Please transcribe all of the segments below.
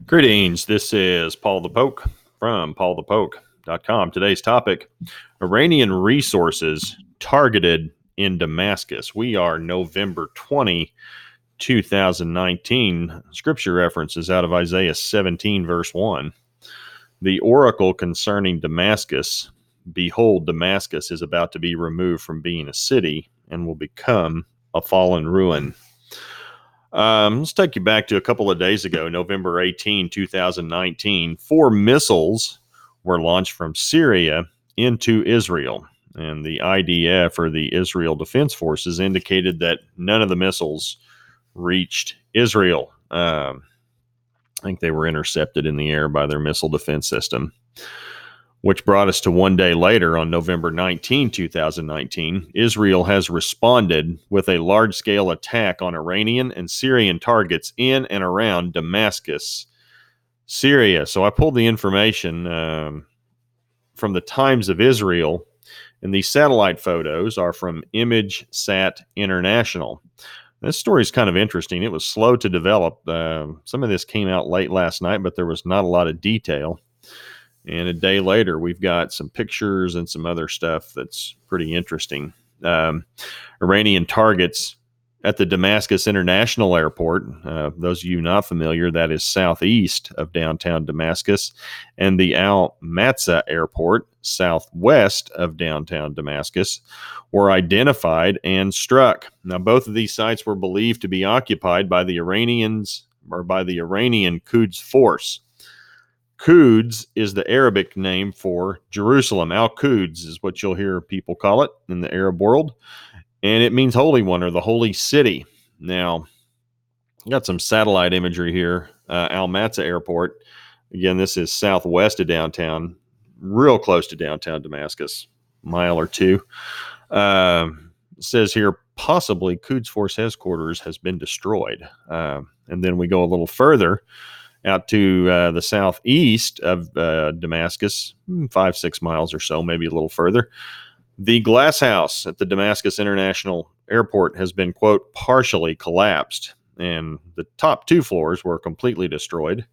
Greetings. This is Paul the Poke from PaulthePoke.com. Today's topic: Iranian resources targeted in Damascus. We are November 20, 2019. Scripture references out of Isaiah 17, verse 1. The oracle concerning Damascus: Behold, Damascus is about to be removed from being a city and will become a fallen ruin. Let's take you back to a couple of days ago, November 18, 2019. 4 missiles were launched from Syria into Israel. And the IDF, or the Israel Defense Forces, indicated that none of the missiles reached Israel. I think they were intercepted in the air by their missile defense system, which brought us to one day later on November 19, 2019. Israel has responded with a large-scale attack on Iranian and Syrian targets in and around Damascus, Syria. So I pulled the information from the Times of Israel, and these satellite photos are from ImageSat International. This story is kind of interesting. It was slow to develop. Some of this came out late last night, but there was not a lot of detail. And a day later, we've got some pictures and some other stuff that's pretty interesting. Iranian targets at the Damascus International Airport. Those of you not familiar, that is southeast of downtown Damascus, and the Al-Matsa Airport, southwest of downtown Damascus, were identified and struck. Now, both of these sites were believed to be occupied by the Iranians, or by the Iranian Quds Force. Quds is the Arabic name for Jerusalem. Al-Quds is what you'll hear people call it in the Arab world, and it means Holy One, or the Holy City. Now, got some satellite imagery here. Al-Matsa Airport. Again, this is southwest of downtown, real close to downtown Damascus, a mile or two. It says here, possibly Quds Force headquarters has been destroyed. And then we go a little further out to the southeast of Damascus, 5-6 miles or so, maybe a little further. The glass house at the Damascus International Airport has been, quote, partially collapsed, and the top 2 floors were completely destroyed.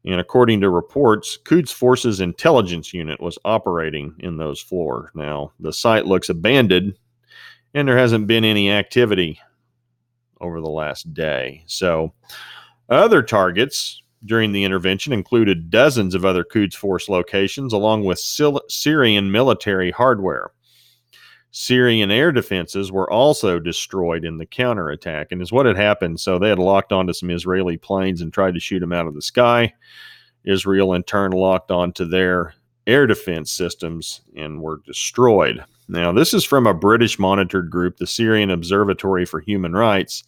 And according to reports, Quds Force's intelligence unit was operating in those floors. Now, the site looks abandoned, and there hasn't been any activity over the last day. So, other targets during the intervention included dozens of other Quds Force locations, along with Syrian military hardware. Syrian air defenses were also destroyed in the counterattack, and is what had happened. So they had locked onto some Israeli planes and tried to shoot them out of the sky. Israel, in turn, locked onto their air defense systems and were destroyed. Now, this is from a British-monitored group, the Syrian Observatory for Human Rights,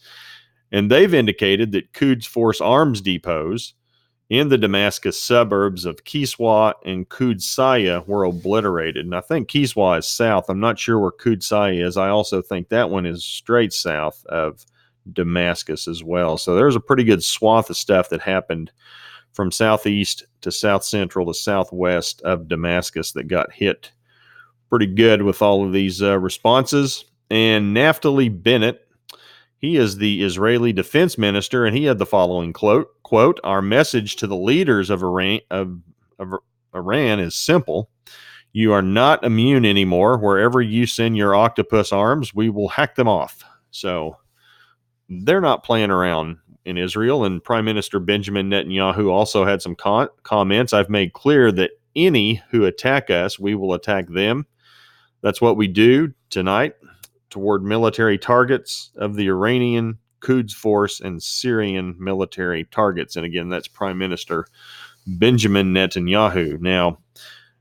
and they've indicated that Quds Force arms depots in the Damascus suburbs of Kiswa and Qudsaya were obliterated. And I think Kiswa is south. I'm not sure where Qudsaya is. I also think that one is straight south of Damascus as well. So there's a pretty good swath of stuff that happened from southeast to south central to southwest of Damascus that got hit pretty good with all of these responses. And Naftali Bennett, he is the Israeli defense minister, and he had the following quote, "Our message to the leaders of Iran is simple. You are not immune anymore. Wherever you send your octopus arms, we will hack them off." So they're not playing around in Israel. And Prime Minister Benjamin Netanyahu also had some comments. "I've made clear that any who attack us, we will attack them. That's what we do tonight toward military targets of the Iranian Quds Force and Syrian military targets." And again, that's Prime Minister Benjamin Netanyahu. Now,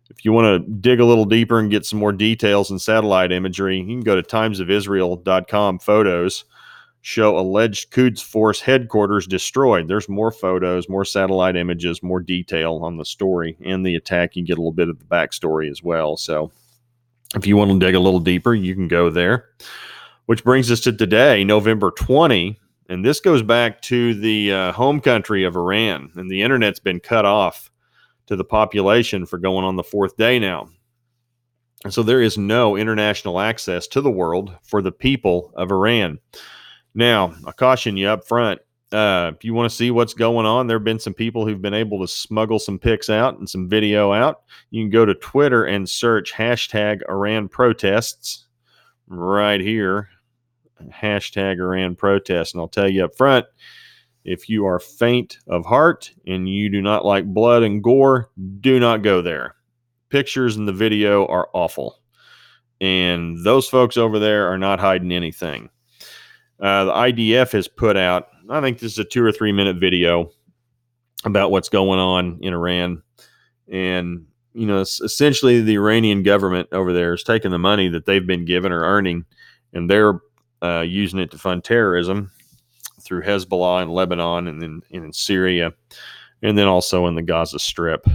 if you want to dig a little deeper and get some more details and satellite imagery, you can go to timesofisrael.com. Photos show alleged Quds Force headquarters destroyed. There's more photos, more satellite images, more detail on the story and the attack. You get a little bit of the backstory as well. So if you want to dig a little deeper, you can go there. Which brings us to today, November 20, and this goes back to the home country of Iran, and the internet's been cut off to the population for going on the 4th day now. And so there is no international access to the world for the people of Iran. Now, I caution you up front, If you want to see what's going on, there have been some people who've been able to smuggle some pics out and some video out. You can go to Twitter and search hashtag Iran protests right here. Hashtag Iran protests. And I'll tell you up front, if you are faint of heart and you do not like blood and gore, do not go there. Pictures and the video are awful. And those folks over there are not hiding anything. The IDF has put out, I think this is a 2 or 3 minute video about what's going on in Iran. And, you know, essentially the Iranian government over there is taking the money that they've been given or earning, and they're using it to fund terrorism through Hezbollah in Lebanon and then in Syria, and then also in the Gaza Strip.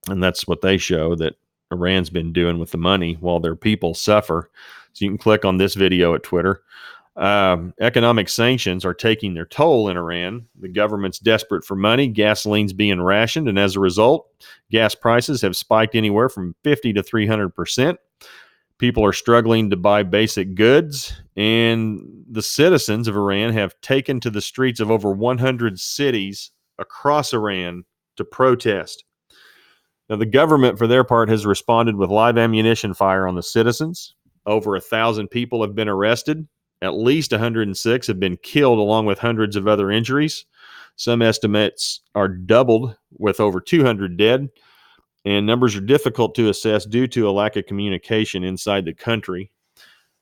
And that's what they show that Iran's been doing with the money while their people suffer. So you can click on this video at Twitter. Economic sanctions are taking their toll in Iran. The government's desperate for money. Gasoline's being rationed, and as a result, gas prices have spiked anywhere from 50 to 300%. People are struggling to buy basic goods, and the citizens of Iran have taken to the streets of over 100 cities across Iran to protest. Now, the government, for their part, has responded with live ammunition fire on the citizens. Over 1,000 people have been arrested. At least 106 have been killed, along with hundreds of other injuries. Some estimates are doubled, with over 200 dead. And numbers are difficult to assess due to a lack of communication inside the country.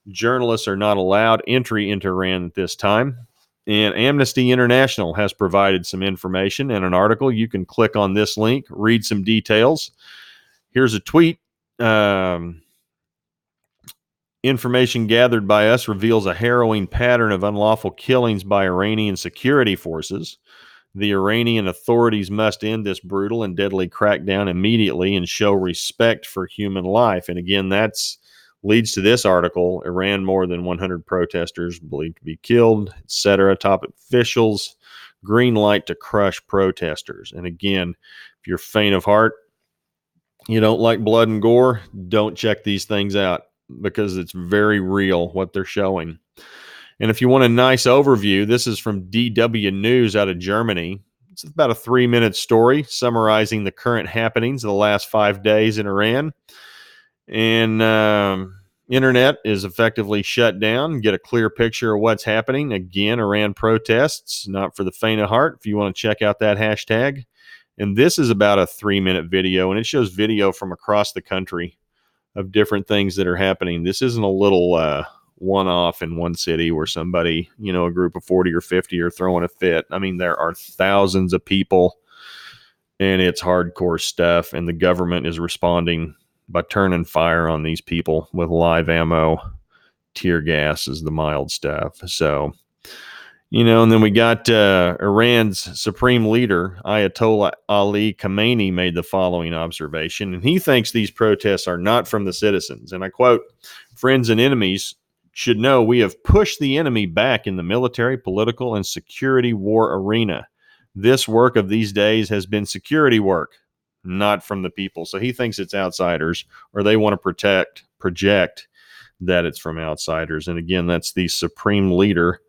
Journalists are not allowed entry into Iran at this time. And Amnesty International has provided some information and an article. You can click on this link, read some details. Here's a tweet. Information gathered by us reveals a harrowing pattern of unlawful killings by Iranian security forces. The Iranian authorities must end this brutal and deadly crackdown immediately and show respect for human life. And again, that's leads to this article. Iran, more than 100 protesters believed to be killed, etc. Top officials, green light to crush protesters. And again, if you're faint of heart, you don't like blood and gore, don't check these things out, because it's very real what they're showing. And if you want a nice overview, this is from DW News out of Germany. It's about a 3-minute story summarizing the current happenings of the last 5 days in Iran. And internet is effectively shut down. Get a clear picture of what's happening. Again, Iran protests, not for the faint of heart, if you want to check out that hashtag. And this is about a 3-minute video, and it shows video from across the country of different things that are happening. This isn't a little one-off in one city where somebody, you know, a group of 40 or 50 are throwing a fit. I mean, there are thousands of people, and it's hardcore stuff, and the government is responding by turning fire on these people with live ammo. Tear gas is the mild stuff. So, you know, and then we got Iran's supreme leader, Ayatollah Ali Khamenei, made the following observation, and he thinks these protests are not from the citizens. And I quote, "Friends and enemies should know we have pushed the enemy back in the military, political, and security war arena. This work of these days has been security work, not from the people." So he thinks it's outsiders, or they want to project that it's from outsiders. And again, that's the supreme leader,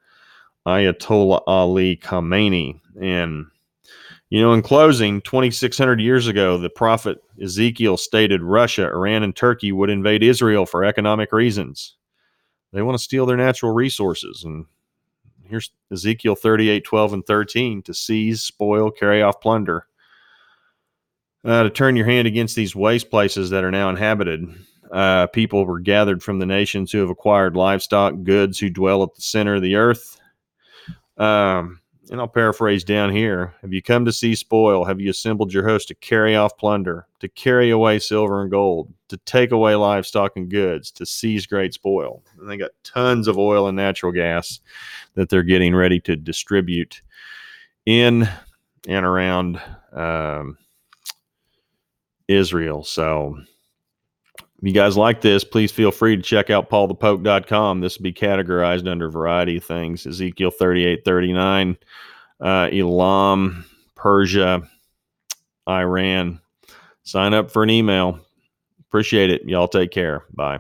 Ayatollah Ali Khamenei. And, you know, in closing, 2,600 years ago, the prophet Ezekiel stated Russia, Iran, and Turkey would invade Israel for economic reasons. They want to steal their natural resources. And here's Ezekiel 38, 12, and 13, to seize, spoil, carry off plunder. To turn your hand against these waste places that are now inhabited. People were gathered from the nations who have acquired livestock, goods, who dwell at the center of the earth. And I'll paraphrase down here. Have you come to see spoil? Have you assembled your host to carry off plunder, to carry away silver and gold, to take away livestock and goods, to seize great spoil? And they got tons of oil and natural gas that they're getting ready to distribute in and around Israel. So if you guys like this, please feel free to check out PaulthePoke.com. This will be categorized under a variety of things. Ezekiel 38, 39, Elam, Persia, Iran. Sign up for an email. Appreciate it. Y'all take care. Bye.